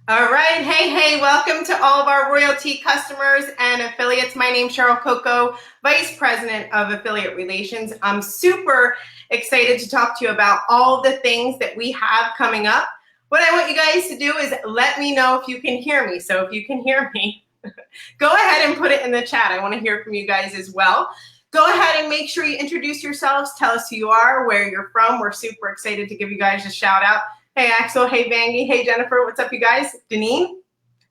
All right. Hey, welcome to all of our Royaltie customers and affiliates. My name's Cheryl Coco, Vice President of Affiliate Relations. I'm super excited to talk to you about all the things that we have coming up. What I want you guys to do is let me know if you can hear me. So if you can hear me, go ahead and put it in the chat. I want to hear from you guys as well. Go ahead and make sure you introduce yourselves. Tell us who you are, where you're from. We're super excited to give you guys a shout out. Hey, Axel. Hey, Bangy. Hey, Jennifer. What's up, you guys? Deneen?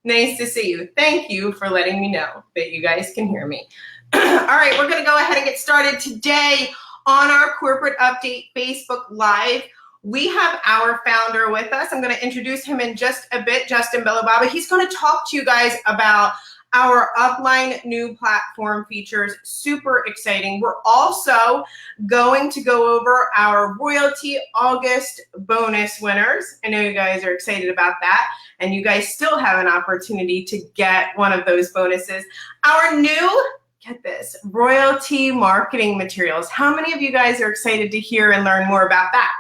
Nice to see you. Thank you for letting me know that you guys can hear me. All right, we're going to go ahead and get started today on our Corporate Update Facebook Live. We have our founder with us. I'm going to introduce him in just a bit, Justin Bellababa. He's going to talk to you guys about our Upline new platform features. Super exciting. We're also going to go over our Royaltie August bonus winners. I know you guys are excited about that, and you guys still have an opportunity to get one of those bonuses. Our new, get this, Royaltie marketing materials. How many of you guys are excited to hear and learn more about that?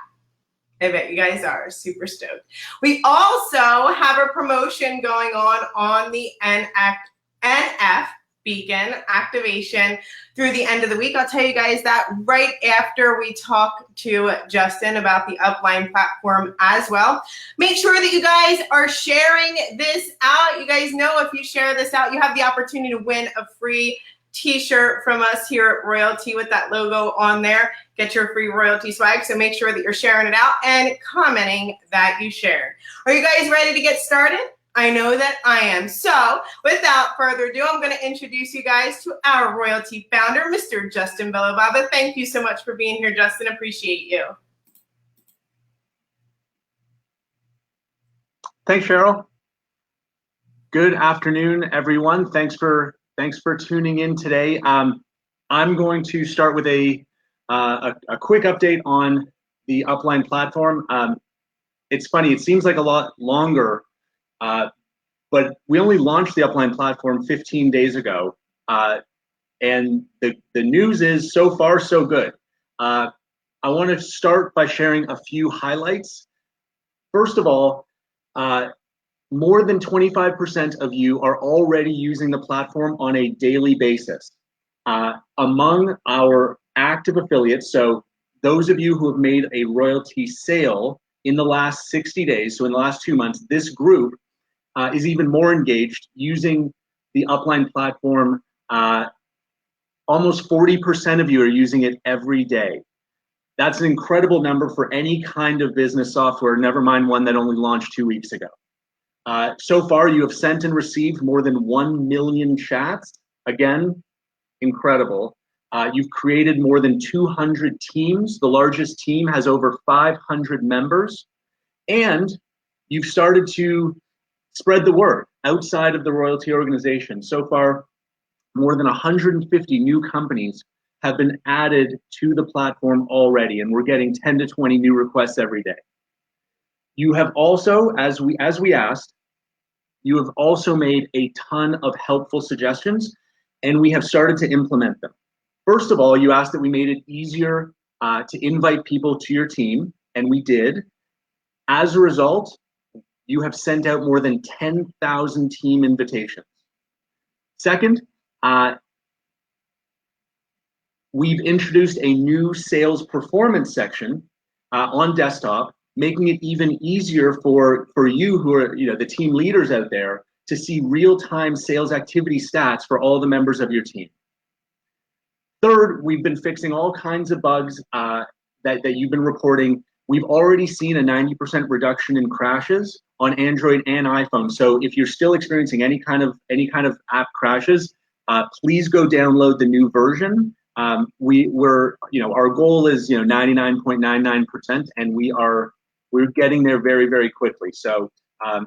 I bet you guys are super stoked. We also have a promotion going on the NF Beacon activation through the end of the week. I'll tell you guys that right after we talk to Justin about the Upline platform as well. Make sure that you guys are sharing this out. You guys know if you share this out, you have the opportunity to win a free t-shirt from us here at Royaltie with that logo on there. Get your free Royaltie swag, so make sure that you're sharing it out and commenting that you shared. Are you guys ready to get started? I know that I am. So without further ado, I'm going to introduce you guys to our Royaltie founder, Mr. Justin Bellababa. Thank you so much for being here, Justin. Appreciate you. Thanks, Cheryl. Good afternoon, everyone. Thanks for tuning in today. I'm going to start with a quick update on the Upline platform. It's funny, it seems like a lot longer, but we only launched the Upline platform 15 days ago, and the news is so far so good. I want to start by sharing a few highlights. First of all, more than 25% of you are already using the platform on a daily basis. Among our active affiliates, so those of you who have made a Royaltie sale in the last 60 days, so in the last 2 months, this group is even more engaged using the Upline platform. Almost 40% of you are using it every day. That's an incredible number for any kind of business software, never mind one that only launched 2 weeks ago. So far, you have sent and received more than 1 million chats. Again, incredible. You've created more than 200 teams. The largest team has over 500 members. And you've started to spread the word outside of the Royaltie organization. So far, more than 150 new companies have been added to the platform already, and we're getting 10 to 20 new requests every day. You have also, as we asked, you have also made a ton of helpful suggestions, and we have started to implement them. First of all, you asked that we made it easier to invite people to your team, and we did. As a result, you have sent out more than 10,000 team invitations. Second, we've introduced a new sales performance section on desktop, making it even easier for you who are the team leaders out there to see real-time sales activity stats for all the members of your team. Third, we've been fixing all kinds of bugs that you've been reporting. We've already seen a 90% reduction in crashes on Android and iPhone. So if you're still experiencing any kind of app crashes, please go download the new version. Our goal is 99.99%, and we're getting there very, very quickly. So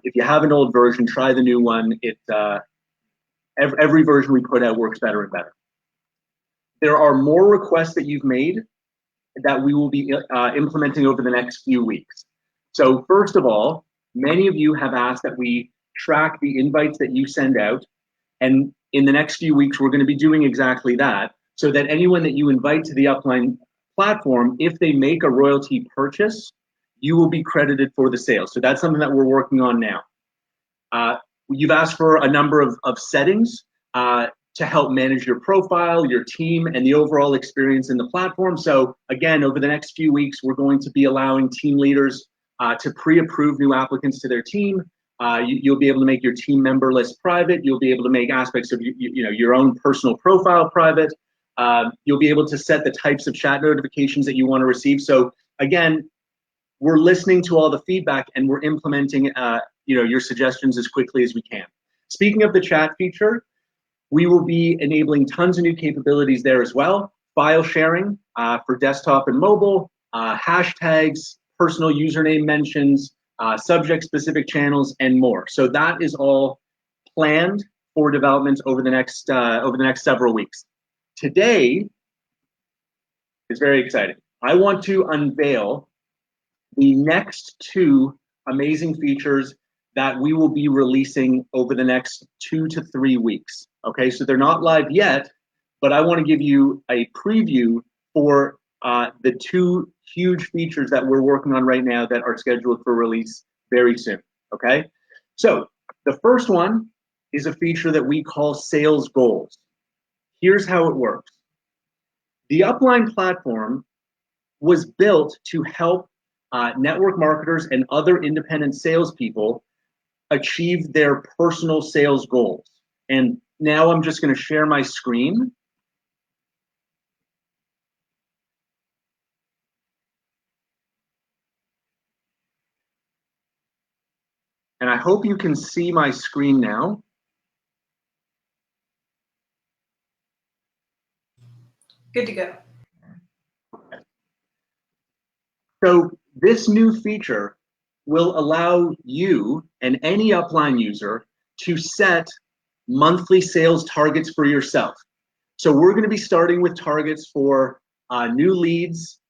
if you have an old version, try the new one. Every version we put out works better and better. There are more requests that you've made that we will be implementing over the next few weeks. So first of all, many of you have asked that we track the invites that you send out, and in the next few weeks, we're going to be doing exactly that, so that anyone that you invite to the Upline platform, if they make a Royaltie purchase, you will be credited for the sale. So that's something that we're working on now. You've asked for a number of settings to help manage your profile, your team, and the overall experience in the platform. So again, over the next few weeks, we're going to be allowing team leaders to pre-approve new applicants to their team. You'll be able to make your team member list private. You'll be able to make aspects of your own personal profile private. You'll be able to set the types of chat notifications that you want to receive. So again, we're listening to all the feedback and we're implementing your suggestions as quickly as we can. Speaking of the chat feature, we will be enabling tons of new capabilities there as well. File sharing for desktop and mobile, hashtags, personal username mentions, subject-specific channels, and more. So that is all planned for development over the next several weeks. Today is very exciting. I want to unveil the next 2 amazing features that we will be releasing over the next 2 to 3 weeks. Okay, so they're not live yet, but I want to give you a preview for the 2 huge features that we're working on right now that are scheduled for release very soon. Okay, so the first one is a feature that we call sales goals. Here's how it works. The Upline platform was built to help network marketers and other independent salespeople achieve their personal sales goals. And now I'm just going to share my screen. And I hope you can see my screen now. Good to go. So this new feature will allow you and any Upline user to set monthly sales targets for yourself. So we're going to be starting with targets for new leads,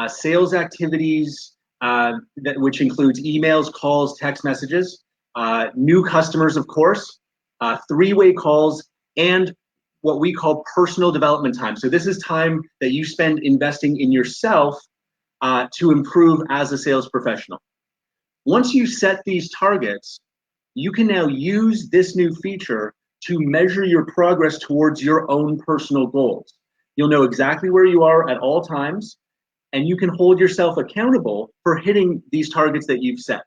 sales activities, which includes emails, calls, text messages, new customers, of course, 3-way calls, and what we call personal development time. So this is time that you spend investing in yourself to improve as a sales professional. Once you set these targets, you can now use this new feature to measure your progress towards your own personal goals. You'll know exactly where you are at all times, and you can hold yourself accountable for hitting these targets that you've set.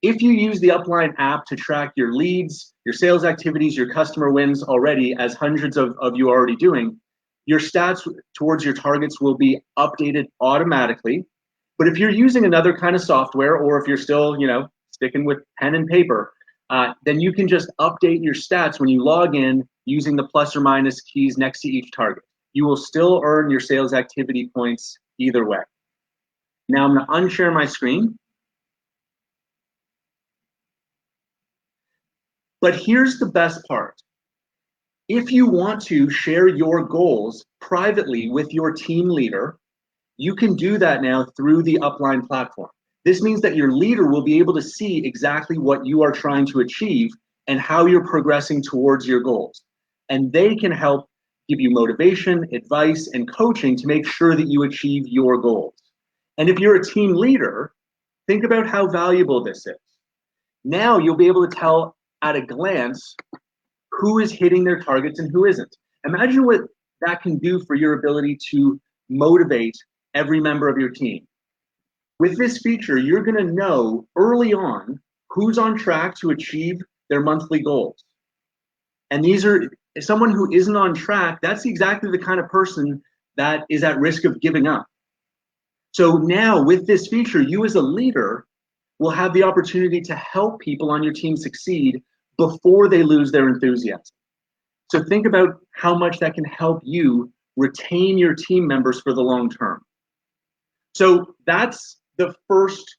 If you use the Upline app to track your leads, your sales activities, your customer wins already, as hundreds of you are already doing, your stats towards your targets will be updated automatically. But if you're using another kind of software, or if you're still, sticking with pen and paper, then you can just update your stats when you log in using the plus or minus keys next to each target. You will still earn your sales activity points either way. Now I'm going to unshare my screen. But here's the best part. If you want to share your goals privately with your team leader, you can do that now through the Upline platform. This means that your leader will be able to see exactly what you are trying to achieve and how you're progressing towards your goals. And they can help give you motivation, advice, and coaching to make sure that you achieve your goals. And if you're a team leader, think about how valuable this is. Now you'll be able to tell at a glance who is hitting their targets and who isn't. Imagine what that can do for your ability to motivate every member of your team. With this feature, you're going to know early on who's on track to achieve their monthly goals. And these are someone who isn't on track. That's exactly the kind of person that is at risk of giving up. So now with this feature, you as a leader will have the opportunity to help people on your team succeed before they lose their enthusiasm. So think about how much that can help you retain your team members for the long term. So that's the first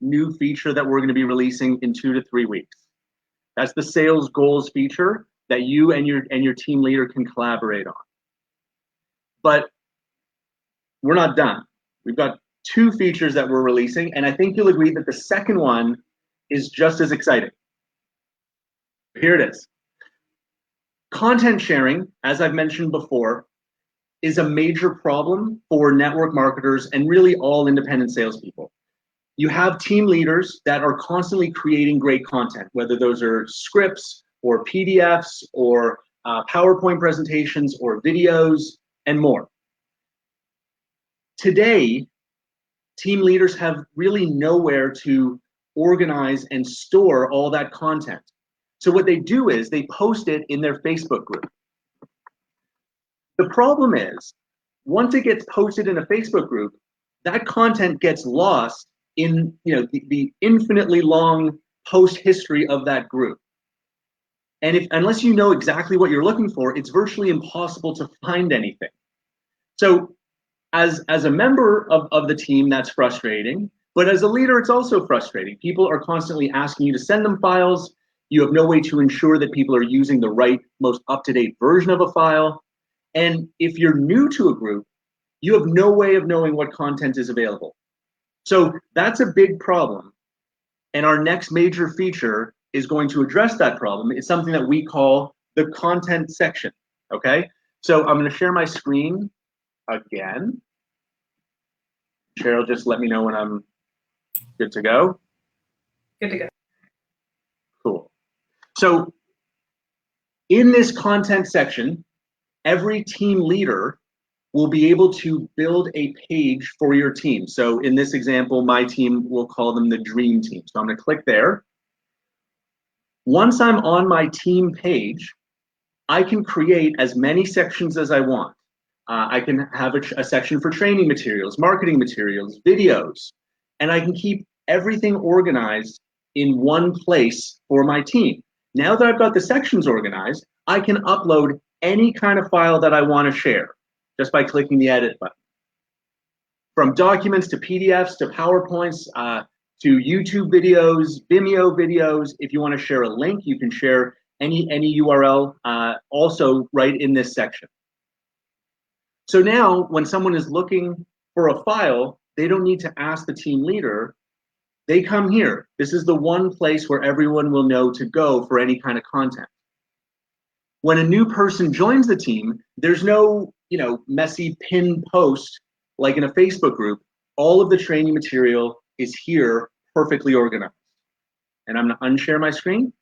new feature that we're going to be releasing in 2 to 3 weeks. That's the sales goals feature that you and your team leader can collaborate on. But we're not done. We've got 2 features that we're releasing, and I think you'll agree that the second one is just as exciting. Here it is. Content sharing, as I've mentioned before, is a major problem for network marketers and really all independent salespeople. You have team leaders that are constantly creating great content, whether those are scripts or PDFs or PowerPoint presentations or videos and more. Today, team leaders have really nowhere to organize and store all that content. So what they do is they post it in their Facebook group. The problem is, once it gets posted in a Facebook group, that content gets lost in the infinitely long post history of that group. And unless you know exactly what you're looking for, it's virtually impossible to find anything. So as a member of the team, that's frustrating. But as a leader, it's also frustrating. People are constantly asking you to send them files. You have no way to ensure that people are using the right, most up-to-date version of a file. And if you're new to a group, you have no way of knowing what content is available. So that's a big problem. And our next major feature is going to address that problem. It's something that we call the content section, okay? So I'm gonna share my screen again. Cheryl, just let me know when I'm good to go. Good to go. Cool. So in this content section, every team leader will be able to build a page for your team. So in this example, my team, we'll call them the dream team. So I'm gonna click there. Once I'm on my team page, I can create as many sections as I want. I can have a section for training materials, marketing materials, videos, and I can keep everything organized in one place for my team. Now that I've got the sections organized, I can upload any kind of file that I want to share just by clicking the edit button. From documents to PDFs to PowerPoints to YouTube videos, Vimeo videos. If you want to share a link, you can share any URL also right in this section. So now when someone is looking for a file, they don't need to ask the team leader. They come here. This is the one place where everyone will know to go for any kind of content. When a new person joins the team, there's no messy pinned post like in a Facebook group. All of the training material is here, perfectly organized. And I'm going to unshare my screen.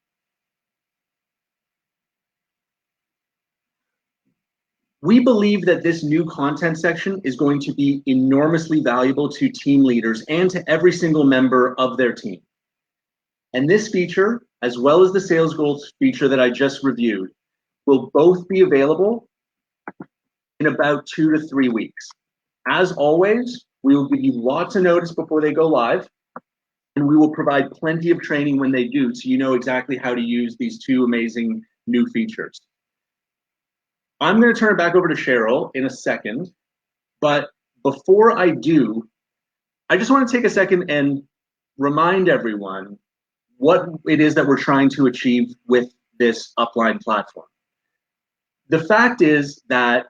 We believe that this new content section is going to be enormously valuable to team leaders and to every single member of their team. And this feature, as well as the sales goals feature that I just reviewed, will both be available in about 2 to 3 weeks. As always, we will give you lots of notice before they go live, and we will provide plenty of training when they do, so you know exactly how to use these two amazing new features. I'm going to turn it back over to Cheryl in a second, but before I do, I just want to take a second and remind everyone what it is that we're trying to achieve with this Upline platform. The fact is that,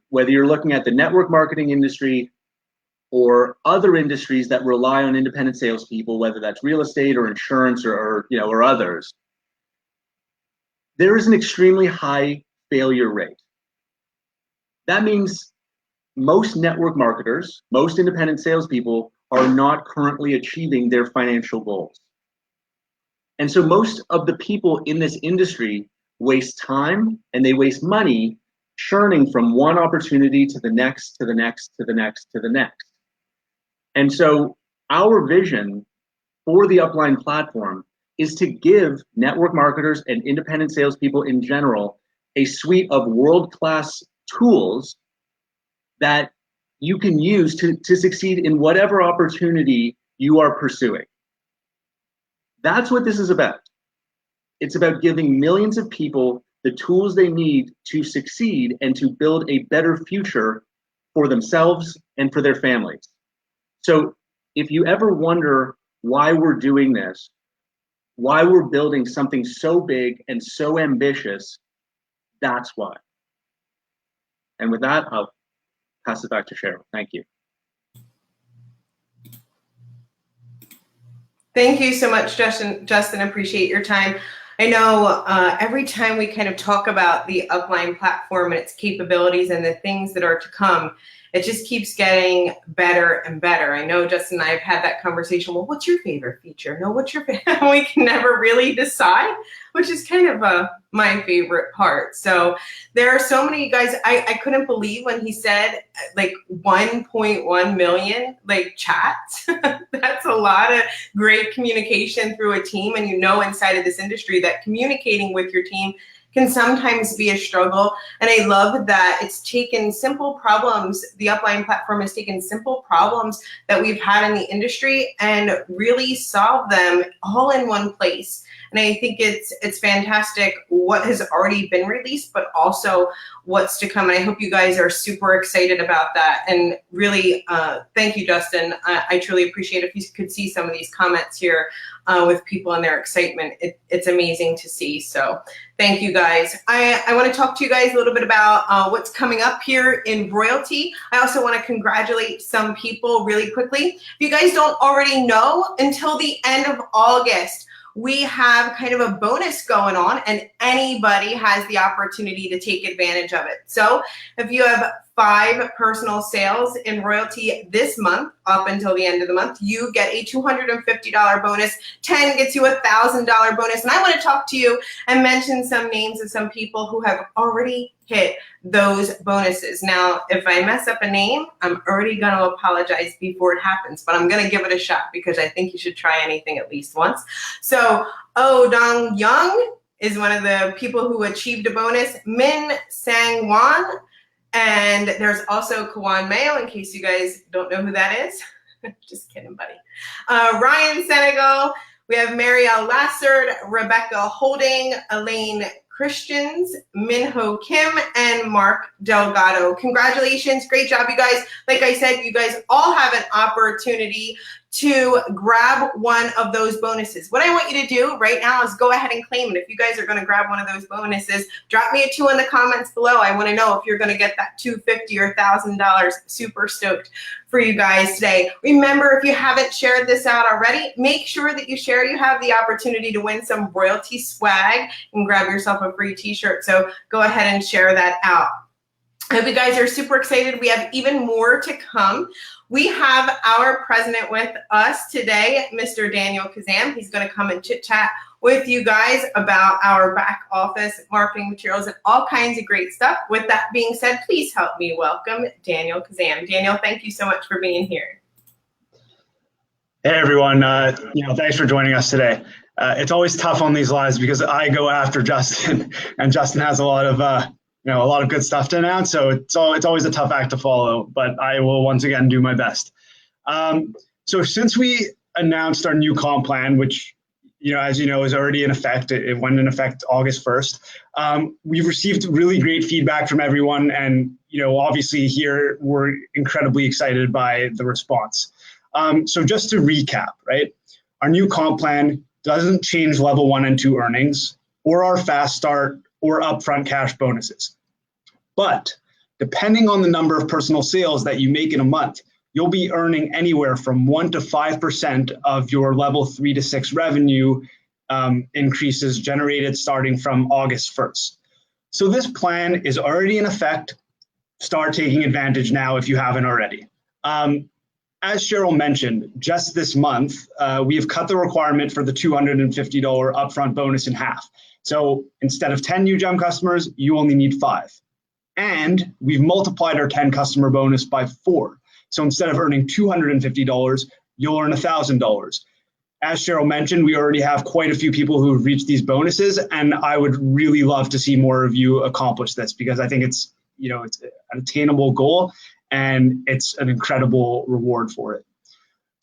whether you're looking at the network marketing industry or other industries that rely on independent salespeople, whether that's real estate or insurance or others, there is an extremely high failure rate. That means most network marketers, most independent salespeople are not currently achieving their financial goals. And so most of the people in this industry waste time and they waste money churning from one opportunity to the next, to the next, to the next, to the next. And so our vision for the Upline platform is to give network marketers and independent salespeople in general a suite of world-class tools that you can use to succeed in whatever opportunity you are pursuing. That's what this is about. It's about giving millions of people the tools they need to succeed and to build a better future for themselves and for their families. So if you ever wonder why we're doing this, why we're building something so big and so ambitious, that's why. And with that, I'll pass it back to Cheryl. Thank you. Thank you so much, Justin. Appreciate your time. I know every time we kind of talk about the Upline platform and its capabilities and the things that are to come, it just keeps getting better and better. I know Justin and I have had that conversation. Well, what's your favorite feature? No, what's your favorite? We can never really decide, which is kind of my favorite part. So there are so many guys. I couldn't believe when he said like 1.1 million like chats. That's a lot of great communication through a team. And you know, inside of this industry that communicating with your team can sometimes be a struggle. And I love that it's taken simple problems. The Upline platform has taken simple problems that we've had in the industry and really solved them all in one place. And I think it's fantastic what has already been released, but also what's to come. And I hope you guys are super excited about that. And really, thank you, Justin. I truly appreciate it. If you could see some of these comments here with people and their excitement, it's amazing to see. So thank you guys. I want to talk to you guys a little bit about what's coming up here in Royaltie. I also want to congratulate some people really quickly. If you guys don't already know, until the end of August, we have kind of a bonus going on, and anybody has the opportunity to take advantage of it. So if you have 5 personal sales in Royaltie this month up until the end of the month, you get a $250 bonus. 10 gets you a $1,000 bonus. And I want to talk to you and mention some names of some people who have already hit those bonuses. Now, if I mess up a name, I'm already going to apologize before it happens, but I'm going to give it a shot because I think you should try anything at least once. So, Oh Dong Young is one of the people who achieved a bonus. Min Sang Wan. And there's also Kawan Mayo, in case you guys don't know who that is. Just kidding, buddy. Ryan Senegal. We have Marielle Lassard, Rebecca Holding, Elaine Christians, Minho Kim, and Mark Delgado. Congratulations. Great job, you guys. Like I said, you guys all have an opportunity to grab one of those bonuses. What I want you to do right now is go ahead and claim it. If you guys are going to grab one of those bonuses, drop me a 2 in the comments below. I want to know if you're going to get that $250 or $1,000. Super stoked for you guys today. Remember, if you haven't shared this out already, make sure that you share. You have the opportunity to win some Royaltie swag and grab yourself a free t-shirt. So go ahead and share that out. I hope you guys are super excited. We have even more to come. We have our president with us today, Mr. Daniel Kazam. He's going to come and chit chat with you guys about our back office marketing materials and all kinds of great stuff. With that being said, please help me welcome Daniel Kazam. Daniel, thank you so much for being here. Hey everyone, thanks for joining us today. It's always tough on these lives because I go after Justin, and Justin has a lot of good stuff to announce. So it's always a tough act to follow, but I will once again do my best. So since we announced our new comp plan, which as you know is already in effect, it went in effect August 1st. We've received really great feedback from everyone, and obviously here we're incredibly excited by the response. So just to recap, right? Our new comp plan doesn't change level 1 and 2 earnings or our fast start or upfront cash bonuses. But depending on the number of personal sales that you make in a month, you'll be earning anywhere from 1 to 5% of your level 3 to 6 revenue increases generated starting from August 1st. So this plan is already in effect. Start taking advantage now if you haven't already. As Cheryl mentioned, just this month, we have cut the requirement for the $250 upfront bonus in half. So instead of 10 new gem customers, you only need 5. And we've multiplied our 10 customer bonus by 4. So instead of earning $250, you'll earn $1,000. As Cheryl mentioned, we already have quite a few people who have reached these bonuses, and I would really love to see more of you accomplish this because I think it's an attainable goal and it's an incredible reward for it.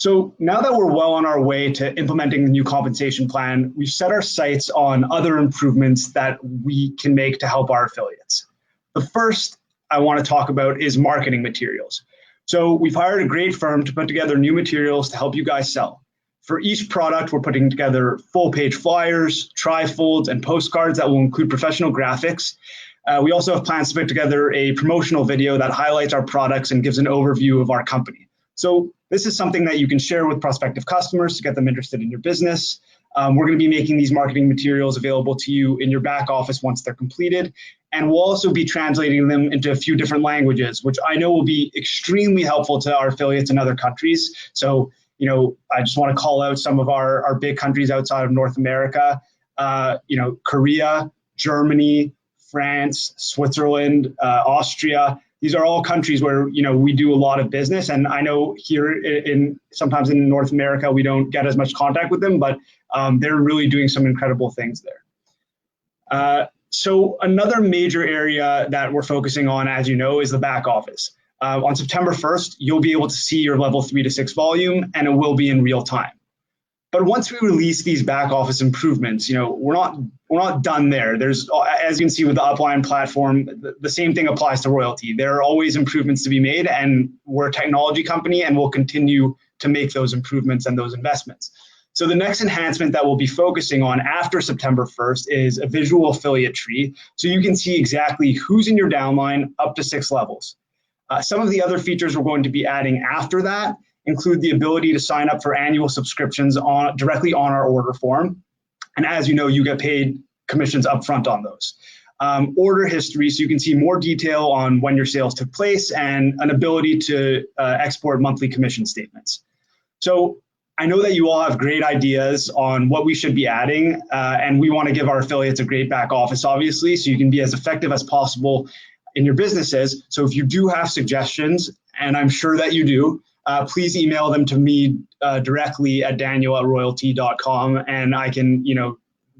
So now that we're well on our way to implementing the new compensation plan, we've set our sights on other improvements that we can make to help our affiliates. The first I want to talk about is marketing materials. So we've hired a great firm to put together new materials to help you guys sell. For each product, we're putting together full-page flyers, trifolds, and postcards that will include professional graphics. We also have plans to put together a promotional video that highlights our products and gives an overview of our company. So this is something that you can share with prospective customers to get them interested in your business. We're going to be making these marketing materials available to you in your back office once they're completed. And we'll also be translating them into a few different languages, which I know will be extremely helpful to our affiliates in other countries. So, I just want to call out some of our big countries outside of North America, Korea, Germany, France, Switzerland, Austria. These are all countries where, we do a lot of business. And I know here sometimes in North America, we don't get as much contact with them, but they're really doing some incredible things there. So another major area that we're focusing on, as you know, is the back office. On September 1st, you'll be able to see your level 3 to 6 volume, and it will be in real time. But once we release these back office improvements, we're not done there. There's, as you can see with the Upline platform, the same thing applies to Royaltie. There are always improvements to be made, and we're a technology company, and we'll continue to make those improvements and those investments. So the next enhancement that we'll be focusing on after September 1st is a visual affiliate tree, so you can see exactly who's in your downline up to 6 levels. Some of the other features we're going to be adding after that include the ability to sign up for annual subscriptions directly on our order form. And as you know, you get paid commissions upfront on those. Order history, so you can see more detail on when your sales took place, and an ability to export monthly commission statements. So I know that you all have great ideas on what we should be adding, and we want to give our affiliates a great back office, obviously, so you can be as effective as possible in your businesses. So if you do have suggestions, and I'm sure that you do, please email them to me directly at daniel@royaltie.com, and I can,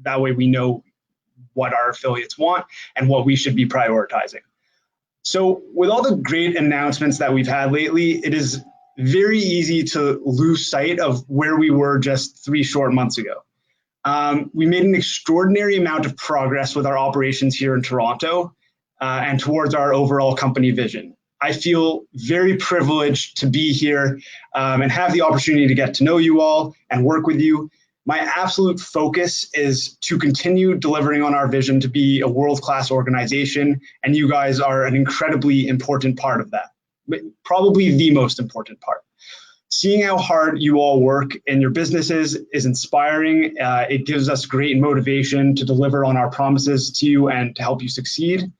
that way we know what our affiliates want and what we should be prioritizing. So with all the great announcements that we've had lately, it is very easy to lose sight of where we were just 3 short months ago. We made an extraordinary amount of progress with our operations here in Toronto and towards our overall company vision. I feel very privileged to be here and have the opportunity to get to know you all and work with you. My absolute focus is to continue delivering on our vision to be a world-class organization, and you guys are an incredibly important part of that, probably the most important part. Seeing how hard you all work in your businesses is inspiring. It gives us great motivation to deliver on our promises to you and to help you succeed.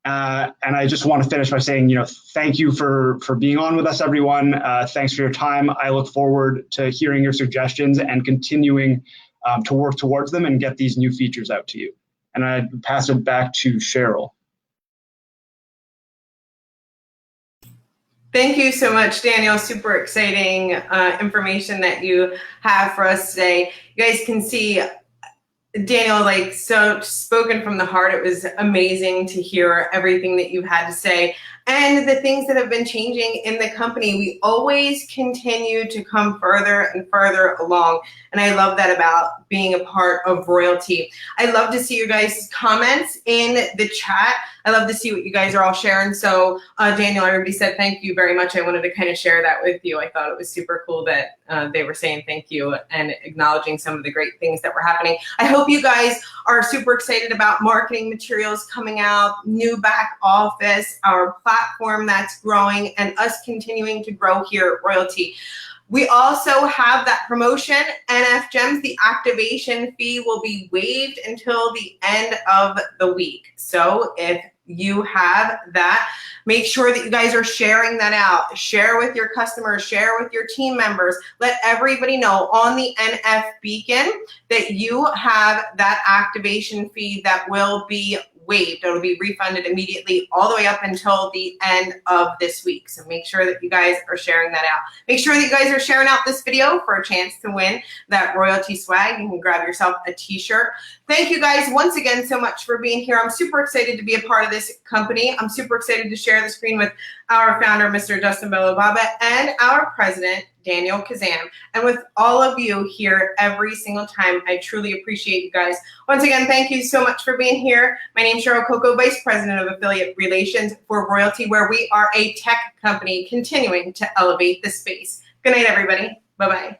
And I just want to finish by saying, thank you for being on with us, everyone. Thanks for your time. I look forward to hearing your suggestions and continuing to work towards them and get these new features out to you. And I pass it back to Cheryl. Thank you so much, Daniel. Super exciting information that you have for us today. You guys can see Daniel, so spoken from the heart. It was amazing to hear everything that you had to say and the things that have been changing in the company. We always continue to come further and further along. And I love that about being a part of Royaltie. I love to see you guys' comments in the chat. I love to see what you guys are all sharing. So Daniel, I already said thank you very much. I wanted to kind of share that with you. I thought it was super cool that they were saying thank you and acknowledging some of the great things that were happening. I hope you guys are super excited about marketing materials coming out, new back office, our platform that's growing, and us continuing to grow here at Royaltie. We also have that promotion, NF Gems. The activation fee will be waived until the end of the week. So if you have that, make sure that you guys are sharing that out. Share with your customers, share with your team members. Let everybody know on the NF Beacon that you have that activation fee that will be waived. It'll be refunded immediately all the way up until the end of this week. So make sure that you guys are sharing that out. Make sure that you guys are sharing out this video for a chance to win that Royaltie swag. You can grab yourself a t-shirt. Thank you guys once again so much for being here. I'm super excited to be a part of this company. I'm super excited to share the screen with our founder, Mr. Justin Belobaba, and our president, Daniel Kazan. And with all of you here every single time, I truly appreciate you guys. Once again, thank you so much for being here. My name is Cheryl Coco, Vice President of Affiliate Relations for Royaltie, where we are a tech company continuing to elevate the space. Good night, everybody. Bye-bye.